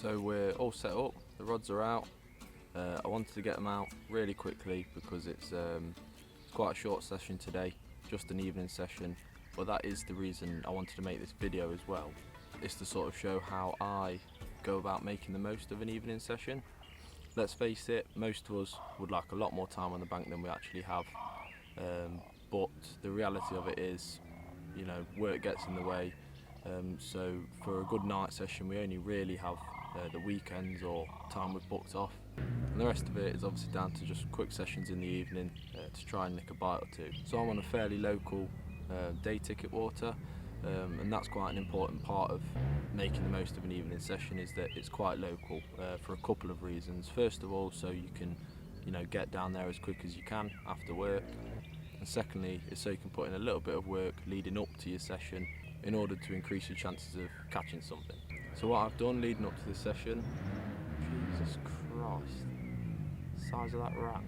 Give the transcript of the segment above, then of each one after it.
So we're all set up, the rods are out. I wanted to get them out really quickly because it's quite a short session today, just an evening session, but that is the reason I wanted to make this video as well. It's to sort of show how I go about making the most of an evening session. Let's face it, most of us would like a lot more time on the bank than we actually have, but the reality of it is, you know, work gets in the way. So for a good night session we only really have the weekends or time we've booked off, and the rest of it is obviously down to just quick sessions in the evening to try and nick a bite or two. So I'm on a fairly local day ticket water, and that's quite an important part of making the most of an evening session, is that it's quite local for a couple of reasons. First of all, so you can, you know, get down there as quick as you can after work, and secondly, it's so you can put in a little bit of work leading up to your session in order to increase your chances of catching something. So what I've done leading up to this session, Jesus Christ, size of that rat.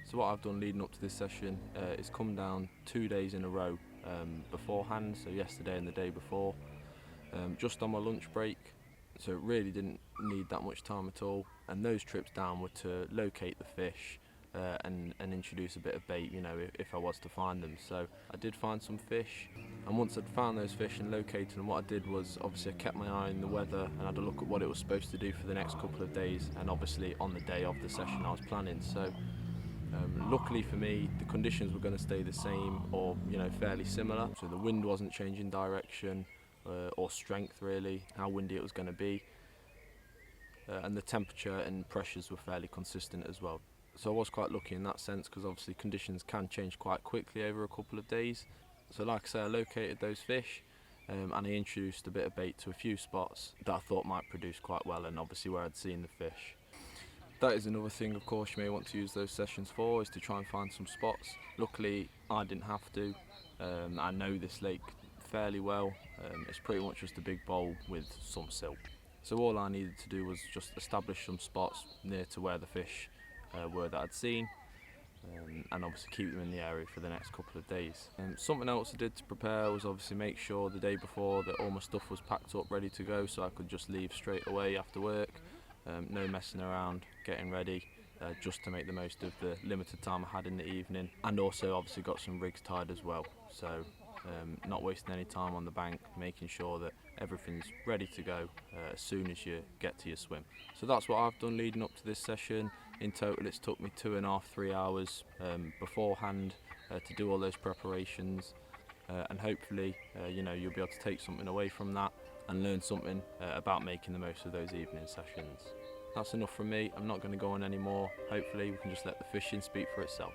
So what I've done leading up to this session is come down 2 days in a row beforehand, so yesterday and the day before, just on my lunch break, so it really didn't need that much time at all, and those trips down were to locate the fish and introduce a bit of bait, you know, if I was to find them. So I did find some fish, and once I'd found those fish and located them, what I did was obviously I kept my eye on the weather and had a look at what it was supposed to do for the next couple of days, and obviously on the day of the session I was planning. So luckily for me, the conditions were going to stay the same, or, you know, fairly similar. So the wind wasn't changing direction or strength, really, how windy it was going to be, and the temperature and pressures were fairly consistent as well. So I was quite lucky in that sense, because obviously conditions can change quite quickly over a couple of days. So like I say, I located those fish and I introduced a bit of bait to a few spots that I thought might produce quite well, and obviously where I'd seen the fish. That is another thing, of course, you may want to use those sessions for, is to try and find some spots. Luckily I didn't have to. I know this lake fairly well. It's pretty much just a big bowl with some silt. So all I needed to do was just establish some spots near to where the fish were that I'd seen, and obviously keep them in the area for the next couple of days. Something else I did to prepare was obviously make sure the day before that all my stuff was packed up ready to go, so I could just leave straight away after work. No messing around, getting ready, just to make the most of the limited time I had in the evening, and also obviously got some rigs tied as well, so not wasting any time on the bank, making sure that everything's ready to go as soon as you get to your swim. So that's what I've done leading up to this session. In total it's took me 2.5–3 hours beforehand to do all those preparations, and hopefully you know, you'll be able to take something away from that and learn something about making the most of those evening sessions. That's enough from me. I'm not going to go on anymore. Hopefully we can just let the fishing speak for itself.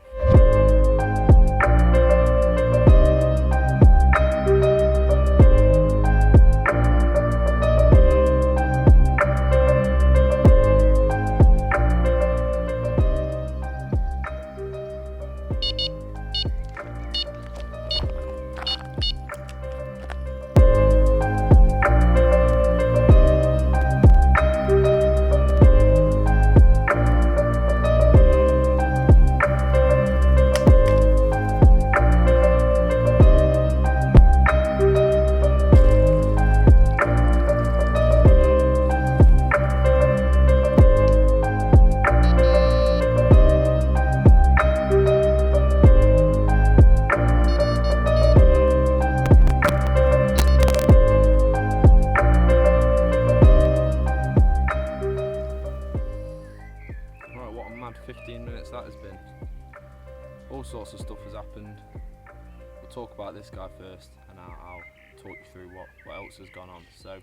What a mad 15 minutes that has been. All sorts of stuff has happened. We'll talk about this guy first, and I'll talk you through what else has gone on. So,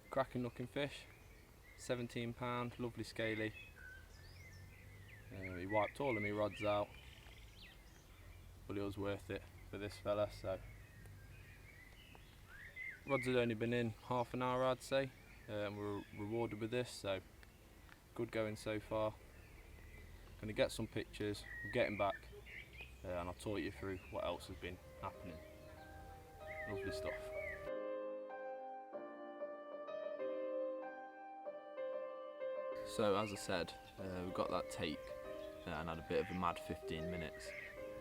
cracking looking fish, 17 pound, lovely scaly. He wiped all of my rods out, but it was worth it for this fella. So, rods had only been in half an hour, I'd say, and we're rewarded with this, so good going so far. Going to get some pictures, we'll get him back, and I'll talk you through what else has been happening. Lovely stuff. So as I said, we got that take and had a bit of a mad 15 minutes.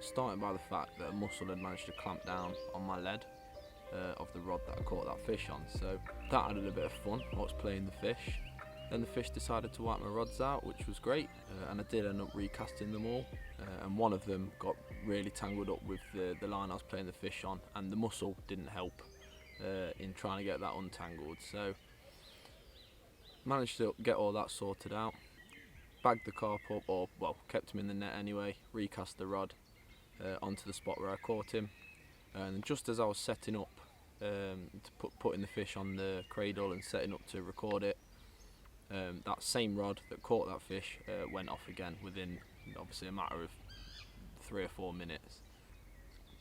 Starting by the fact that a mussel had managed to clamp down on my lead, of the rod that I caught that fish on. So that added a bit of fun whilst playing the fish. Then the fish decided to wipe my rods out, which was great, and I did end up recasting them all, and one of them got really tangled up with the line I was playing the fish on, and the mussel didn't help in trying to get that untangled. So managed to get all that sorted out, bagged the carp up, or well, kept him in the net anyway, recast the rod onto the spot where I caught him, and just as I was setting up to putting the fish on the cradle and setting up to record it, that same rod that caught that fish went off again within obviously a matter of 3 or 4 minutes.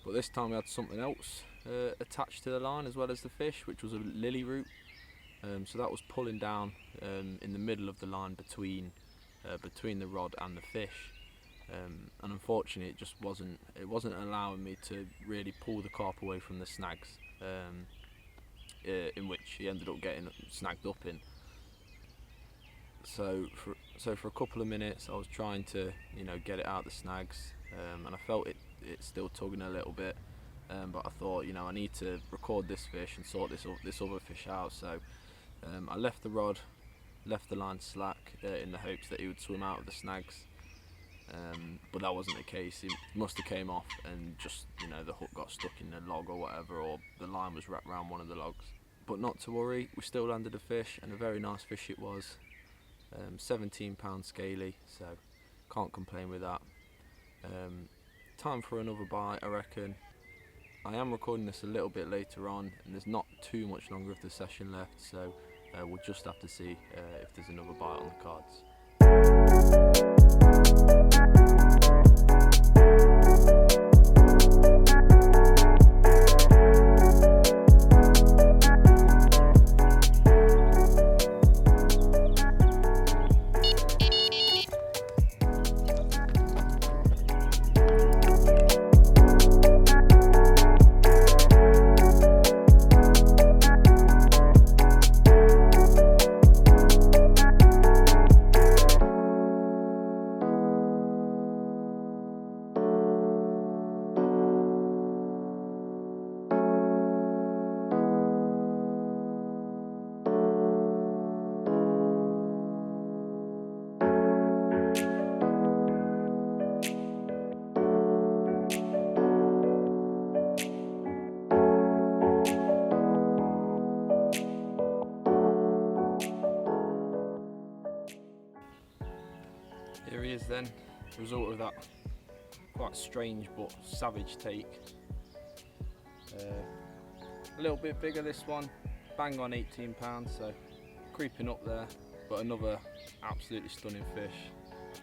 But this time we had something else attached to the line as well as the fish, which was a lily root. So that was pulling down in the middle of the line between the rod and the fish, and unfortunately it just wasn't allowing me to really pull the carp away from the snags, in which he ended up getting snagged up in. So for a couple of minutes I was trying to get it out the snags, and I felt it still tugging a little bit, but I thought I need to record this fish and sort this other fish out. So I left the rod, left the line slack in the hopes that he would swim out of the snags, but that wasn't the case. He must have came off and just the hook got stuck in the log or whatever, or the line was wrapped around one of the logs. But not to worry, we still landed a fish, and a very nice fish it was. 17 pound scaly, so can't complain with that. Time for another bite, I reckon. I am recording this a little bit later on, and there's not too much longer of the session left, so we'll just have to see if there's another bite on the cards. Here he is then, the result of that quite strange but savage take. A little bit bigger this one, bang on 18 pounds, so creeping up there, but another absolutely stunning fish,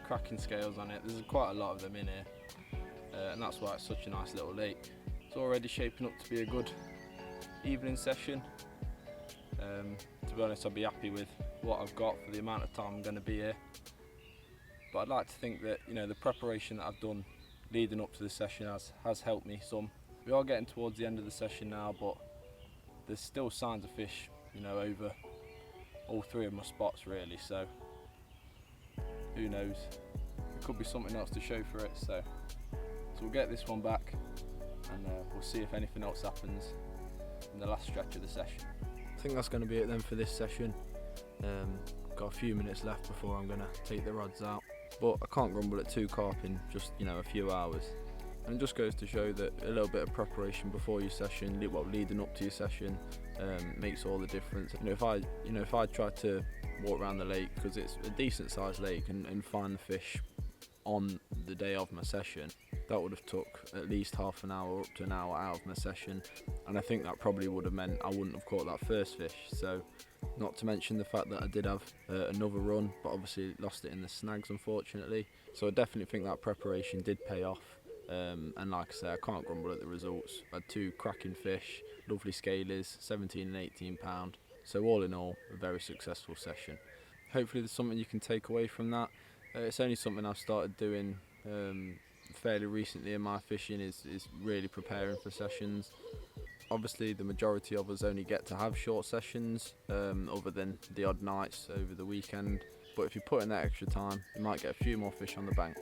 cracking scales on it. There's quite a lot of them in here, and that's why it's such a nice little lake. It's already shaping up to be a good evening session. To be honest, I'll be happy with what I've got for the amount of time I'm going to be here. But I'd like to think that the preparation that I've done leading up to the session has helped me some. We are getting towards the end of the session now, but there's still signs of fish over all 3 of my spots really, so who knows, there could be something else to show for it. So we'll get this one back, and we'll see if anything else happens in the last stretch of the session. I think that's going to be it then for this session. Got a few minutes left before I'm going to take the rods out, but I can't grumble at 2 carp in just a few hours. And it just goes to show that a little bit of preparation before your session, leading up to your session, makes all the difference. If I tried to walk around the lake, because it's a decent sized lake, and find the fish on the day of my session, that would have took at least half an hour up to an hour out of my session, and I think that probably would have meant I wouldn't have caught that first fish. So not to mention the fact that I did have another run, but obviously lost it in the snags unfortunately. So I definitely think that preparation did pay off, and like I say, I can't grumble at the results. I had 2 cracking fish, lovely scalies, 17 and 18 pound. So all in all, a very successful session. Hopefully there's something you can take away from that. It's only something I've started doing fairly recently in my fishing, is really preparing for sessions. Obviously the majority of us only get to have short sessions, other than the odd nights over the weekend, but if you put in that extra time, you might get a few more fish on the bank.